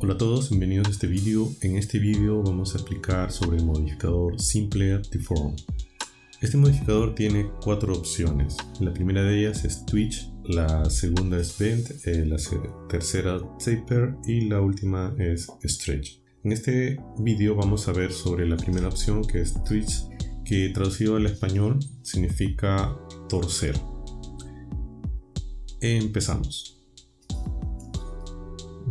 Hola a todos, bienvenidos a este vídeo. En este vídeo vamos a explicar sobre el modificador Simple Deform. Este modificador tiene 4 opciones. La primera de ellas es Twitch, la segunda es Bend, la tercera Taper y la última es Stretch. En este vídeo vamos a ver sobre la primera opción, que es Twitch, que traducido al español significa torcer. Empezamos.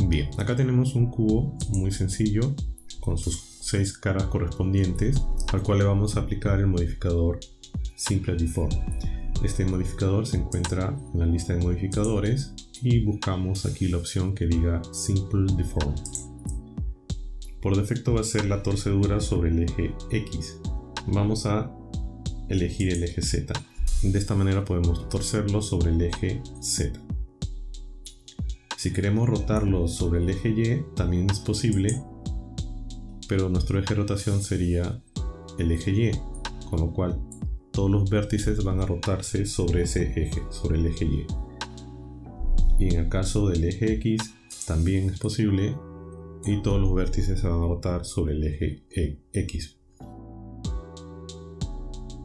Bien, acá tenemos un cubo muy sencillo con sus 6 caras correspondientes, al cual le vamos a aplicar el modificador Simple Deform. Este modificador se encuentra en la lista de modificadores y buscamos aquí la opción que diga Simple Deform. Por defecto va a ser la torcedura sobre el eje X. Vamos a elegir el eje Z. De esta manera podemos torcerlo sobre el eje Z. Si queremos rotarlo sobre el eje Y, también es posible, pero nuestro eje de rotación sería el eje Y, con lo cual todos los vértices van a rotarse sobre ese eje, sobre el eje Y. Y en el caso del eje X, también es posible, y todos los vértices se van a rotar sobre el eje X.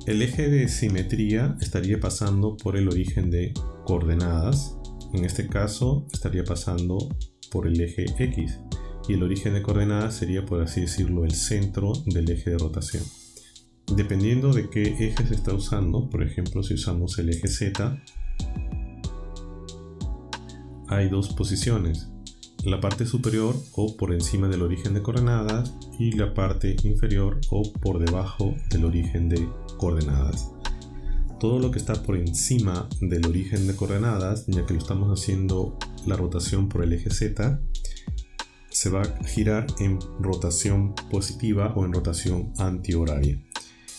El eje de simetría estaría pasando por el origen de coordenadas. En este caso estaría pasando por el eje X y el origen de coordenadas sería, por así decirlo, el centro del eje de rotación. Dependiendo de qué eje se está usando, por ejemplo, si usamos el eje Z, hay dos posiciones: la parte superior o por encima del origen de coordenadas y la parte inferior o por debajo del origen de coordenadas. Todo lo que está por encima del origen de coordenadas, ya que lo estamos haciendo la rotación por el eje Z, se va a girar en rotación positiva o en rotación antihoraria.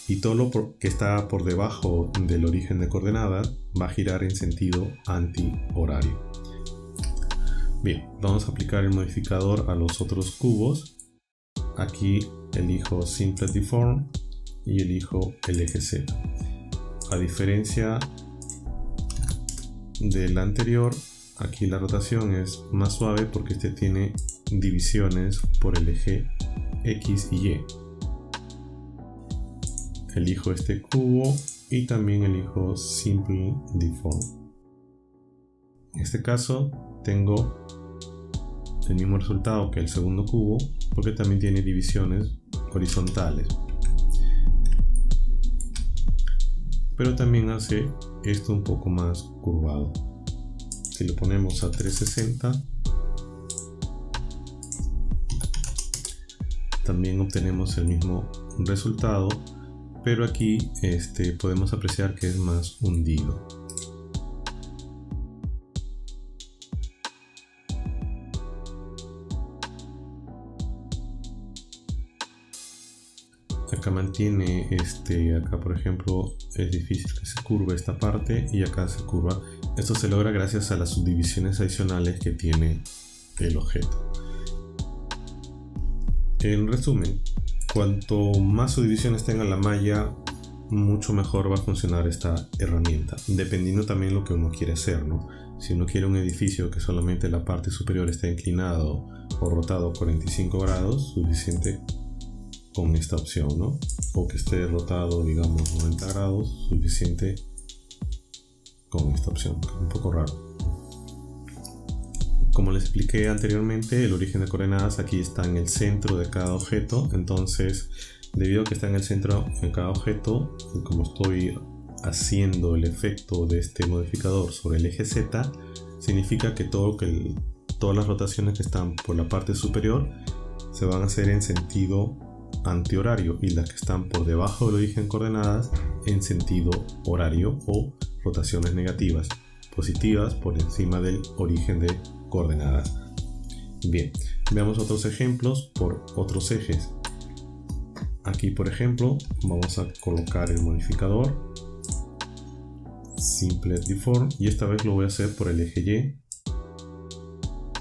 Y todo lo que está por debajo del origen de coordenadas va a girar en sentido antihorario. Bien, vamos a aplicar el modificador a los otros cubos. Aquí elijo Simple Deform y elijo el eje Z. A diferencia del anterior, aquí la rotación es más suave porque este tiene divisiones por el eje X y Y. Elijo este cubo y también elijo Simple Deform. En este caso tengo el mismo resultado que el segundo cubo porque también tiene divisiones horizontales. Pero también hace esto un poco más curvado. Si lo ponemos a 360, también obtenemos el mismo resultado, pero aquí podemos apreciar que es más hundido. Acá mantiene, acá por ejemplo es difícil que se curve esta parte y acá se curva. Esto se logra gracias a las subdivisiones adicionales que tiene el objeto. En resumen, cuanto más subdivisiones tenga la malla, mucho mejor va a funcionar esta herramienta, dependiendo también lo que uno quiere hacer, ¿no? Si uno quiere un edificio que solamente la parte superior está inclinado o rotado 45 grados, suficiente con esta opción, ¿no? O que esté rotado, digamos, 90 grados, suficiente con esta opción, que es un poco raro. Como les expliqué anteriormente, el origen de coordenadas aquí está en el centro de cada objeto. Entonces, debido a que está en el centro de cada objeto, y como estoy haciendo el efecto de este modificador sobre el eje Z, significa que todas las rotaciones que están por la parte superior se van a hacer en sentido antihorario y las que están por debajo del origen de coordenadas en sentido horario o rotaciones negativas, positivas por encima del origen de coordenadas. Bien, veamos otros ejemplos por otros ejes. Aquí por ejemplo vamos a colocar el modificador Simple Deform y esta vez lo voy a hacer por el eje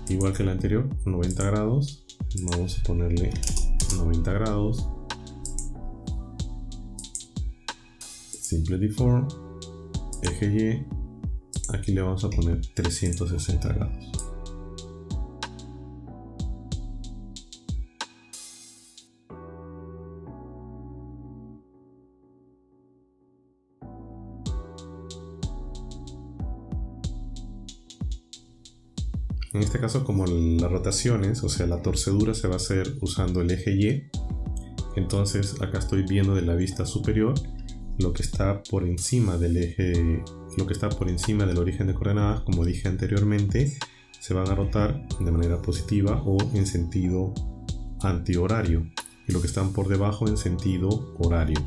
Y, igual que el anterior, 90 grados. Vamos a ponerle 90 grados, Simple Deform, eje Y, aquí le vamos a poner 360 grados. En este caso, como las rotaciones, o sea la torcedura se va a hacer usando el eje Y, entonces acá estoy viendo de la vista superior lo que está por encima del eje, lo que está por encima del origen de coordenadas, como dije anteriormente, se van a rotar de manera positiva o en sentido antihorario, y lo que están por debajo en sentido horario.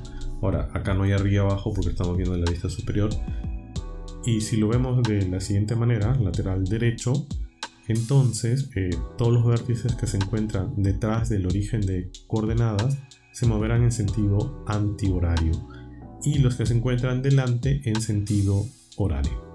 Ahora, acá no hay arriba y abajo porque estamos viendo de la vista superior, y si lo vemos de la siguiente manera, lateral derecho, entonces todos los vértices que se encuentran detrás del origen de coordenadas se moverán en sentido antihorario y los que se encuentran delante en sentido horario.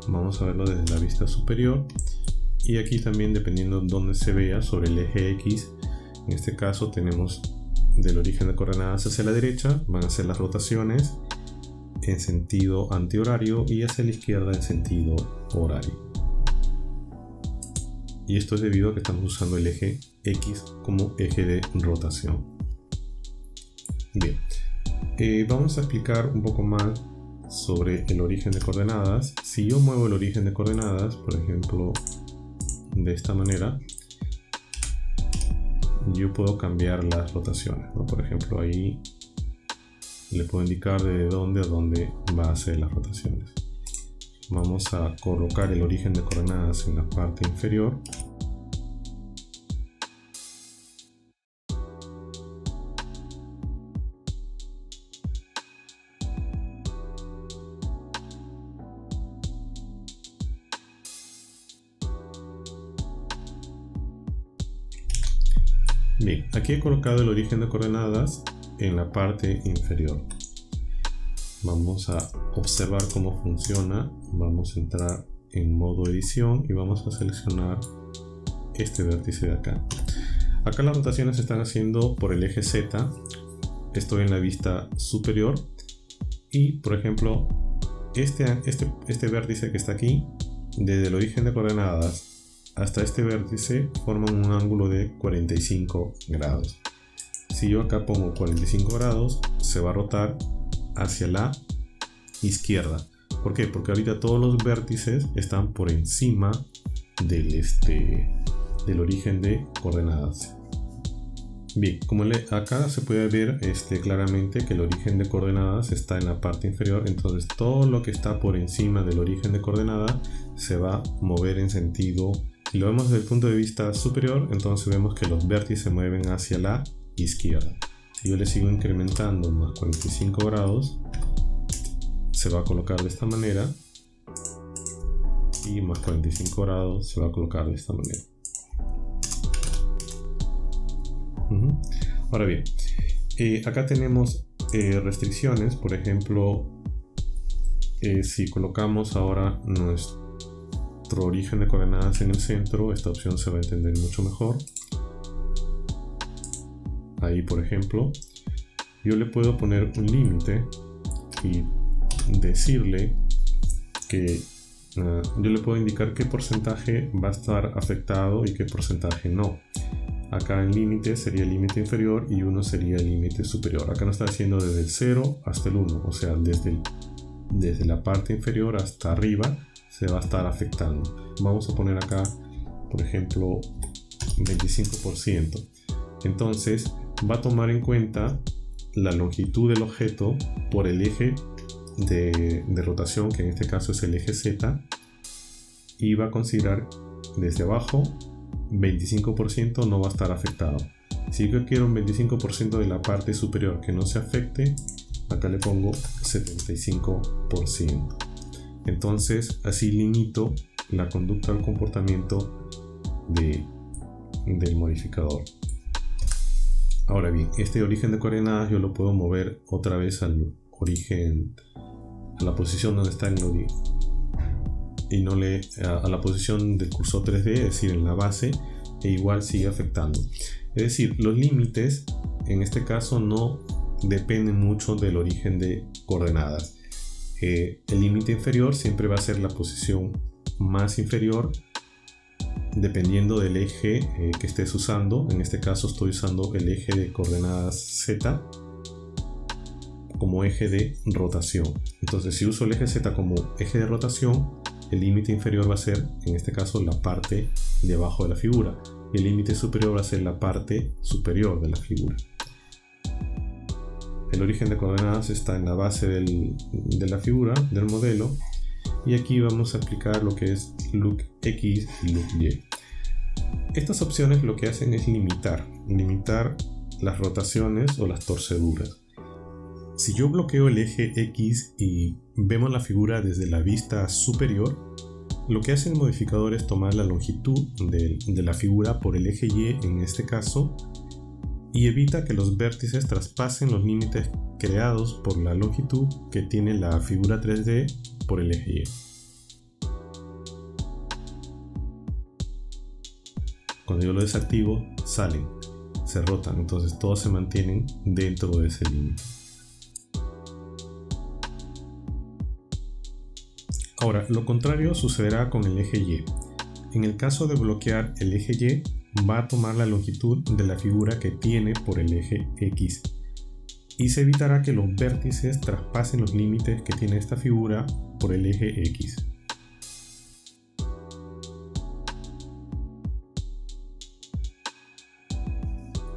Vamos a verlo desde la vista superior, y aquí también, dependiendo de dónde se vea, sobre el eje X, en este caso tenemos del origen de coordenadas hacia la derecha van a ser las rotaciones en sentido antihorario y hacia la izquierda en sentido horario, y esto es debido a que estamos usando el eje X como eje de rotación. Bien, vamos a explicar un poco más sobre el origen de coordenadas. Si yo muevo el origen de coordenadas, por ejemplo, de esta manera, yo puedo cambiar las rotaciones, ¿no? Por ejemplo, ahí le puedo indicar de dónde a dónde va a hacer las rotaciones. Vamos a colocar el origen de coordenadas en la parte inferior. Bien, aquí he colocado el origen de coordenadas en la parte inferior. Vamos a observar cómo funciona. Vamos a entrar en modo edición y vamos a seleccionar este vértice de acá. Acá las rotaciones se están haciendo por el eje Z. Estoy en la vista superior y, por ejemplo, este vértice que está aquí, desde el origen de coordenadas hasta este vértice forman un ángulo de 45 grados. Si yo acá pongo 45 grados, se va a rotar hacia la izquierda. ¿Por qué? Porque ahorita todos los vértices están por encima del origen de coordenadas. Bien, como acá se puede ver claramente que el origen de coordenadas está en la parte inferior, entonces todo lo que está por encima del origen de coordenadas se va a mover en sentido. Si lo vemos desde el punto de vista superior, entonces vemos que los vértices se mueven hacia la izquierda. Si yo le sigo incrementando más 45 grados, se va a colocar de esta manera, y más 45 grados se va a colocar de esta manera. Ahora bien, acá tenemos restricciones. Por ejemplo, si colocamos ahora nuestro origen de coordenadas en el centro, esta opción se va a entender mucho mejor. Ahí, por ejemplo, yo le puedo poner un límite y decirle que yo le puedo indicar qué porcentaje va a estar afectado y qué porcentaje no. Acá en límite sería el límite inferior y 1 sería el límite superior. Acá nos está haciendo desde el 0 hasta el 1, o sea, desde la parte inferior hasta arriba se va a estar afectando. Vamos a poner acá, por ejemplo, 25%. Entonces va a tomar en cuenta la longitud del objeto por el eje de rotación, que en este caso es el eje Z, y va a considerar desde abajo 25% no va a estar afectado. Si yo quiero un 25% de la parte superior que no se afecte, acá le pongo 75%. Entonces así limito la conducta o el comportamiento del modificador. Ahora bien, este origen de coordenadas yo lo puedo mover otra vez al origen, a la posición donde está el origen, y no a la posición del cursor 3D, es decir, en la base, e igual sigue afectando. Es decir, los límites en este caso no dependen mucho del origen de coordenadas. el límite inferior siempre va a ser la posición más inferior dependiendo del eje que estés usando. En este caso estoy usando el eje de coordenadas Z como eje de rotación. Entonces, si uso el eje Z como eje de rotación, el límite inferior va a ser, en este caso, la parte de abajo de la figura, y el límite superior va a ser la parte superior de la figura. El origen de coordenadas está en la base de la figura, del modelo, y aquí vamos a aplicar lo que es look X y look Y. Estas opciones lo que hacen es limitar las rotaciones o las torceduras. Si yo bloqueo el eje X y vemos la figura desde la vista superior, lo que hace el modificador es tomar la longitud de la figura por el eje Y en este caso, y evita que los vértices traspasen los límites creados por la longitud que tiene la figura 3D por el eje Y. Cuando yo lo desactivo, salen, se rotan, entonces todos se mantienen dentro de ese límite. Ahora, lo contrario sucederá con el eje Y. En el caso de bloquear el eje Y, va a tomar la longitud de la figura que tiene por el eje X y se evitará que los vértices traspasen los límites que tiene esta figura por el eje X.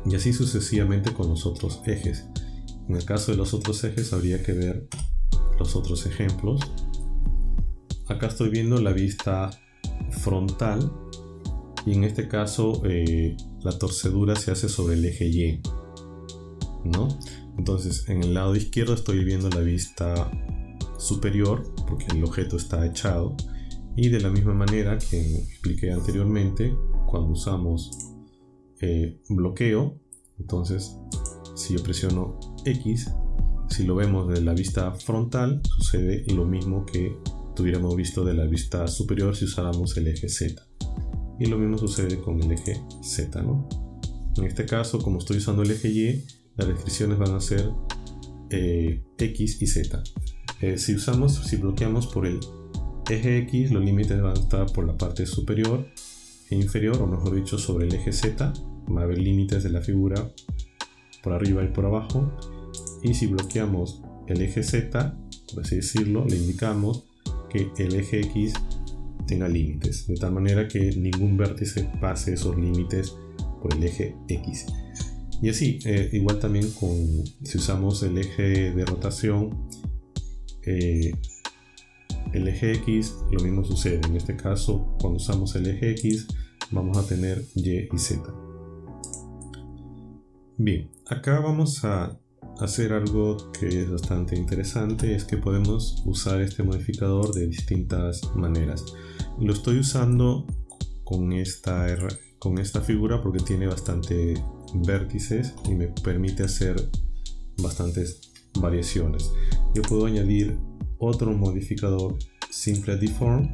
Y así sucesivamente con los otros ejes. En el caso de los otros ejes habría que ver los otros ejemplos. Acá estoy viendo la vista frontal y en este caso la torcedura se hace sobre el eje Y, ¿no? Entonces en el lado izquierdo estoy viendo la vista superior porque el objeto está echado, y de la misma manera que expliqué anteriormente, cuando usamos bloqueo, entonces si yo presiono X, si lo vemos de la vista frontal, sucede lo mismo que tuviéramos visto de la vista superior si usáramos el eje Z, y lo mismo sucede con el eje Z, ¿no? En este caso, como estoy usando el eje Y, las restricciones van a ser X y Z. Si bloqueamos por el eje X, los límites van a estar por la parte superior e inferior, o mejor dicho, sobre el eje Z. Va a haber límites de la figura por arriba y por abajo, y si bloqueamos el eje Z, por así decirlo, le indicamos que el eje X tenga límites, de tal manera que ningún vértice pase esos límites por el eje X. Y así, igual también si usamos el eje de rotación, el eje X, lo mismo sucede. En este caso, cuando usamos el eje X, vamos a tener Y y Z. Bien, acá vamos a hacer algo que es bastante interesante, es que podemos usar este modificador de distintas maneras. Lo estoy usando con esta figura porque tiene bastante vértices y me permite hacer bastantes variaciones. Yo puedo añadir otro modificador simple deform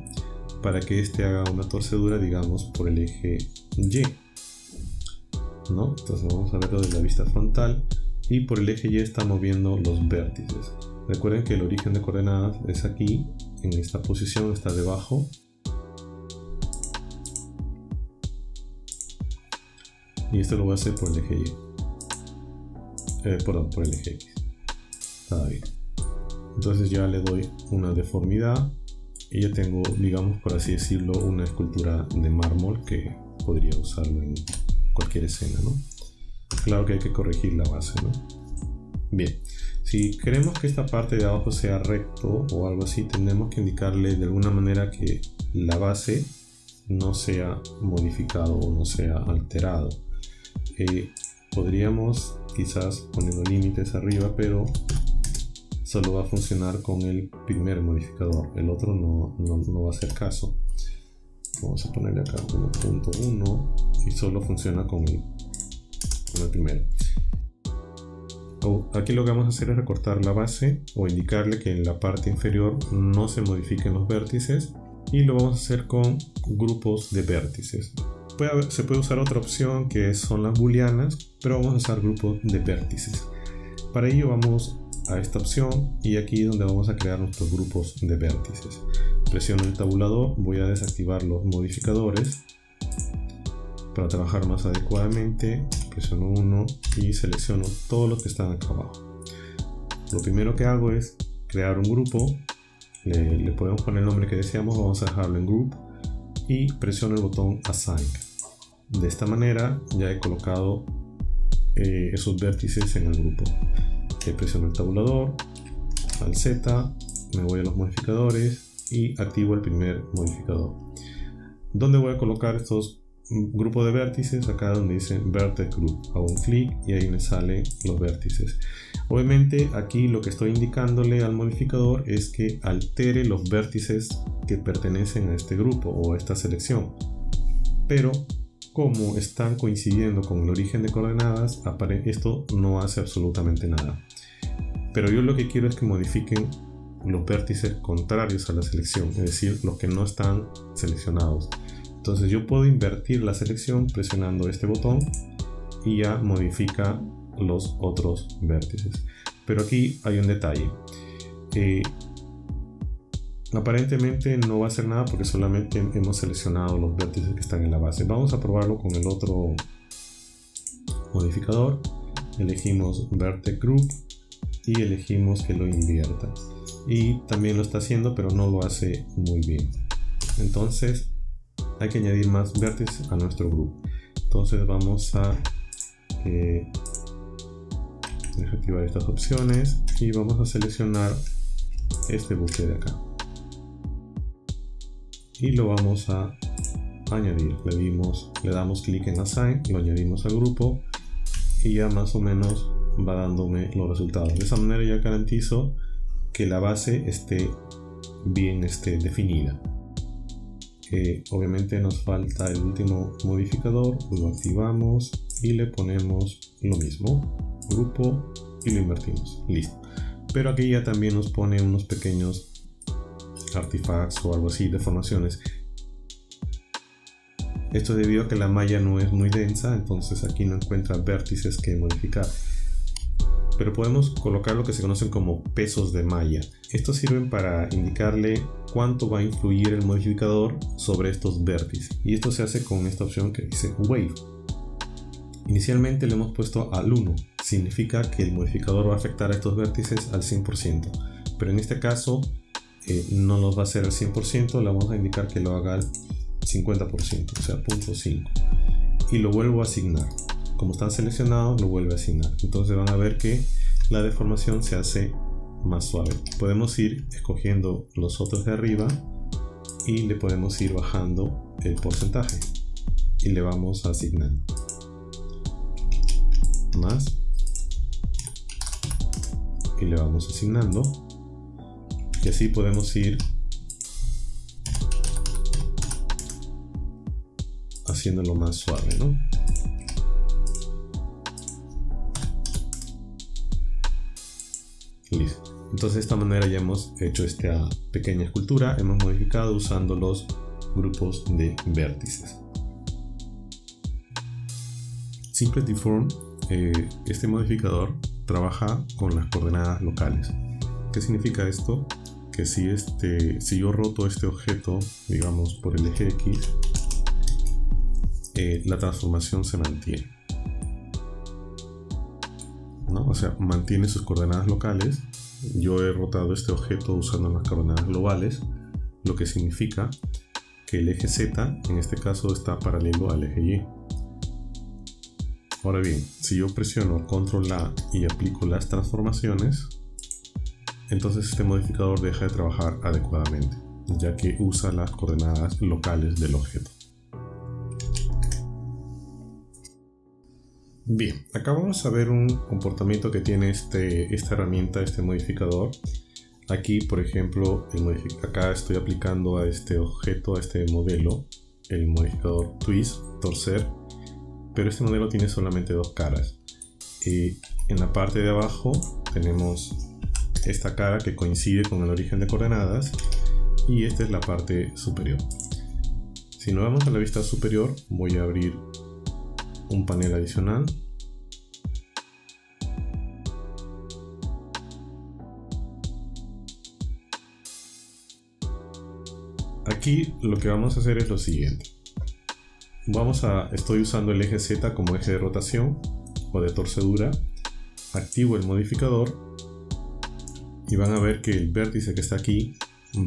para que este haga una torcedura, digamos, por el eje Y, ¿no? Entonces vamos a verlo de la vista frontal, y por el eje Y estamos viendo los vértices. Recuerden que el origen de coordenadas es aquí, en esta posición, está debajo. Y esto lo voy a hacer por el eje Y. Perdón, por el eje X. Está bien. Entonces ya le doy una deformidad y ya tengo, digamos, por así decirlo, una escultura de mármol que podría usarlo en cualquier escena, ¿no? Claro que hay que corregir la base, ¿no? Bien, si queremos que esta parte de abajo sea recto o algo así, tenemos que indicarle de alguna manera que la base no sea modificado o no sea alterado. Podríamos quizás poniendo límites arriba, pero solo va a funcionar con el primer modificador, el otro no va a hacer caso. Vamos a ponerle acá 1.1 y solo funciona con el primero. Aquí lo que vamos a hacer es recortar la base o indicarle que en la parte inferior no se modifiquen los vértices, y lo vamos a hacer con grupos de vértices. Se puede usar otra opción que son las booleanas, pero vamos a usar grupos de vértices. Para ello vamos a esta opción y aquí es donde vamos a crear nuestros grupos de vértices. Presiono el tabulador, voy a desactivar los modificadores para trabajar más adecuadamente. Presiono 1 y selecciono todos los que están acá abajo. Lo primero que hago es crear un grupo, le podemos poner el nombre que deseamos, vamos a dejarlo en group y presiono el botón assign. De esta manera ya he colocado esos vértices en el grupo. Presiono el tabulador, al Z, me voy a los modificadores y activo el primer modificador. ¿Dónde voy a colocar estos grupos de vértices? Acá donde dice Vertex Group. Hago un clic y ahí me salen los vértices. Obviamente aquí lo que estoy indicándole al modificador es que altere los vértices que pertenecen a este grupo o a esta selección. Pero como están coincidiendo con el origen de coordenadas, esto no hace absolutamente nada. Pero yo lo que quiero es que modifiquen los vértices contrarios a la selección, es decir, los que no están seleccionados. Entonces yo puedo invertir la selección presionando este botón y ya modifica los otros vértices. Pero aquí hay un detalle. Aparentemente no va a hacer nada porque solamente hemos seleccionado los vértices que están en la base. Vamos a probarlo con el otro modificador. Elegimos Vertex Group y elegimos que lo invierta. Y también lo está haciendo, pero no lo hace muy bien. Entonces hay que añadir más vértices a nuestro grupo. Entonces vamos a desactivar estas opciones y vamos a seleccionar este bucle de acá. Y lo vamos a añadir. Le damos clic en Assign, lo añadimos al grupo y ya más o menos va dándome los resultados. De esa manera ya garantizo que la base esté bien definida. Obviamente nos falta el último modificador, lo activamos y le ponemos lo mismo, grupo, y lo invertimos. Listo. Pero aquí ya también nos pone unos pequeños artifacts o algo así, deformaciones. Esto es debido a que la malla no es muy densa, entonces aquí no encuentra vértices que modificar. Pero podemos colocar lo que se conocen como pesos de malla. Estos sirven para indicarle cuánto va a influir el modificador sobre estos vértices. Y esto se hace con esta opción que dice Wave. Inicialmente le hemos puesto al 1. Significa que el modificador va a afectar a estos vértices al 100%. Pero en este caso no los va a hacer al 100%, le vamos a indicar que lo haga al 50%, o sea, 0.5. Y lo vuelvo a asignar. Como están seleccionados, lo vuelve a asignar. Entonces van a ver que la deformación se hace más suave. Podemos ir escogiendo los otros de arriba y le podemos ir bajando el porcentaje. Y le vamos asignando. Más. Y le vamos asignando. Y así podemos ir haciéndolo más suave, ¿no? Listo. Entonces de esta manera ya hemos hecho esta pequeña escultura, hemos modificado usando los grupos de vértices. Simple Deform, este modificador trabaja con las coordenadas locales. ¿Qué significa esto? Que si yo roto este objeto, digamos por el eje X, la transformación se mantiene, ¿no? O sea, mantiene sus coordenadas locales. Yo he rotado este objeto usando las coordenadas globales, lo que significa que el eje Z, en este caso, está paralelo al eje Y. Ahora bien, si yo presiono Control A y aplico las transformaciones, entonces este modificador deja de trabajar adecuadamente, ya que usa las coordenadas locales del objeto. Bien, acá vamos a ver un comportamiento que tiene esta herramienta, este modificador. Aquí, por ejemplo, acá estoy aplicando a este objeto, a este modelo, el modificador Twist, torcer, pero este modelo tiene solamente dos caras. En la parte de abajo tenemos esta cara que coincide con el origen de coordenadas y esta es la parte superior. Si nos vamos a la vista superior, voy a abrir un panel adicional Aquí lo que vamos a hacer es lo siguiente. Estoy usando el eje Z como eje de rotación o de torcedura. Activo el modificador y van a ver que el vértice que está aquí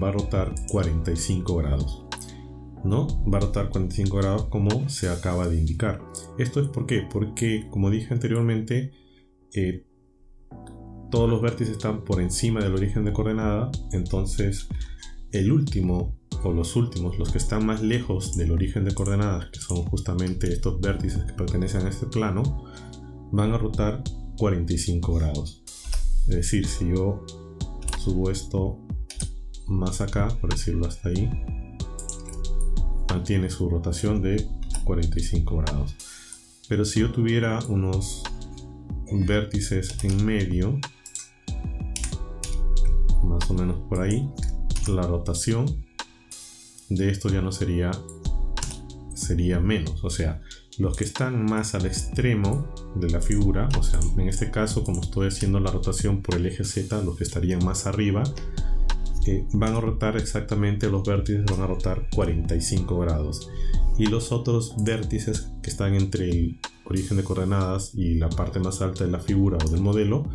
va a rotar 45 grados. ¿No? Va a rotar 45 grados como se acaba de indicar. ¿Esto es por qué? Porque, como dije anteriormente, todos los vértices están por encima del origen de coordenada. Entonces, el último o los últimos, los que están más lejos del origen de coordenadas, que son justamente estos vértices que pertenecen a este plano, van a rotar 45 grados. Es decir, si yo subo esto más acá, por decirlo hasta ahí, mantiene su rotación de 45 grados. Pero si yo tuviera unos vértices en medio, más o menos por ahí, la rotación de esto ya no sería menos. O sea, los que están más al extremo de la figura, o sea, en este caso, como estoy haciendo la rotación por el eje Z, los que estarían más arriba, van a rotar exactamente, los vértices van a rotar 45 grados. Y los otros vértices que están entre el origen de coordenadas y la parte más alta de la figura o del modelo,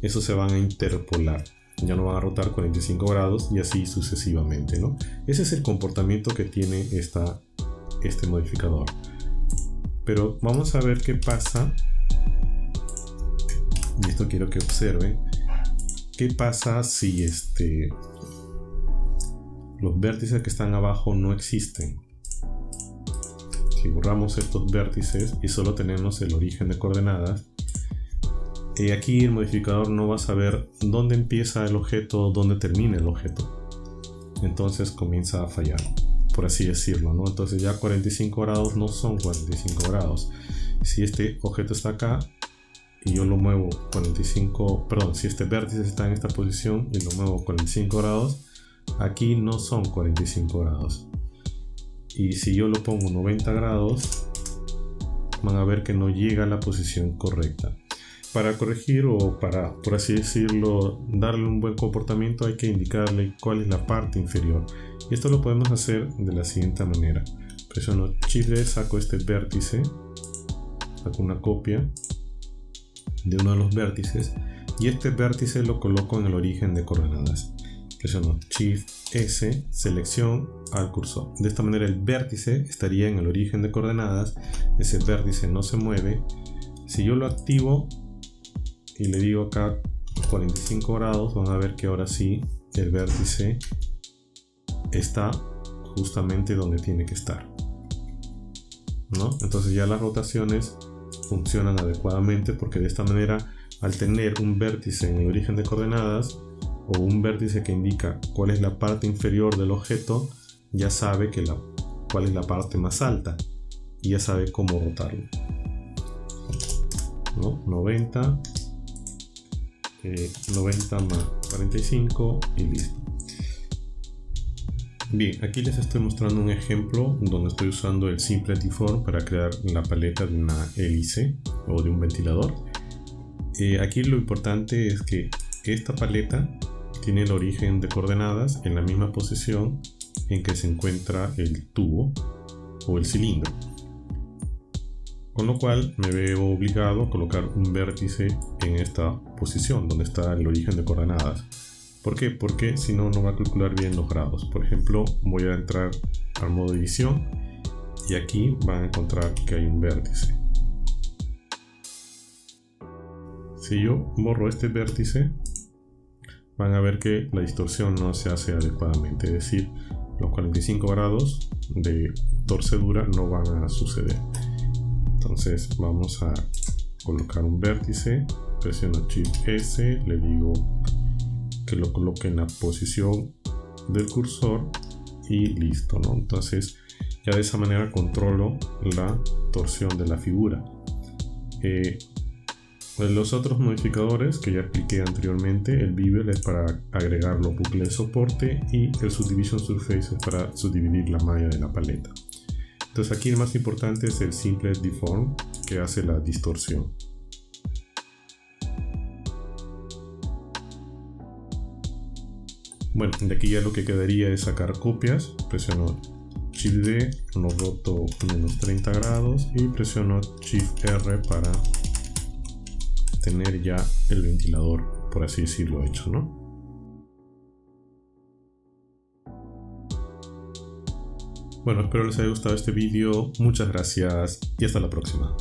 esos se van a interpolar. Ya no van a rotar 45 grados y así sucesivamente, ¿no? Ese es el comportamiento que tiene este modificador. Pero vamos a ver qué pasa. Y esto quiero que observen. ¿Qué pasa si los vértices que están abajo no existen? Si borramos estos vértices y solo tenemos el origen de coordenadas, aquí el modificador no va a saber dónde empieza el objeto, dónde termina el objeto. Entonces comienza a fallar, por así decirlo, ¿no? Entonces ya 45 grados no son 45 grados. Si este objeto está acá y yo lo muevo 45, perdón, si este vértice está en esta posición y lo muevo 45 grados, aquí no son 45 grados. Y si yo lo pongo 90 grados, van a ver que no llega a la posición correcta. Para corregir o para, por así decirlo, darle un buen comportamiento, hay que indicarle cuál es la parte inferior. Y esto lo podemos hacer de la siguiente manera. Presiono Shift D, saco este vértice, saco una copia de uno de los vértices y este vértice lo coloco en el origen de coordenadas. Presiono Shift S, selección al cursor. De esta manera el vértice estaría en el origen de coordenadas, ese vértice no se mueve. Si yo lo activo y le digo acá 45 grados, van a ver que ahora sí el vértice está justamente donde tiene que estar, ¿no? Entonces ya las rotaciones funcionan adecuadamente, porque de esta manera, al tener un vértice en el origen de coordenadas o un vértice que indica cuál es la parte inferior del objeto, ya sabe cuál es la parte más alta y ya sabe cómo rotarlo, ¿no? 90 más 45 y listo. Bien, aquí les estoy mostrando un ejemplo donde estoy usando el Simple Deform para crear la paleta de una hélice o de un ventilador. Aquí lo importante es que esta paleta tiene el origen de coordenadas en la misma posición en que se encuentra el tubo o el cilindro, con lo cual me veo obligado a colocar un vértice en esta posición donde está el origen de coordenadas. ¿Por qué? Porque si no, no va a calcular bien los grados. Por ejemplo, voy a entrar al modo edición y aquí van a encontrar que hay un vértice. Si yo borro este vértice, van a ver que la distorsión no se hace adecuadamente, es decir, los 45 grados de torcedura no van a suceder. Entonces vamos a colocar un vértice, presiono Shift S, le digo que lo coloque en la posición del cursor y listo, ¿no? Entonces ya de esa manera controlo la torsión de la figura. Los otros modificadores que ya expliqué anteriormente, el Bevel es para agregar los bucles de soporte y el Subdivision Surface es para subdividir la malla de la paleta. Entonces aquí el más importante es el Simple Deform, que hace la distorsión. Bueno, de aquí ya lo que quedaría es sacar copias. Presiono Shift D, lo roto unos 30 grados y presiono Shift R para tener ya el ventilador, por así decirlo, hecho, ¿no? Bueno, espero les haya gustado este vídeo. Muchas gracias y hasta la próxima.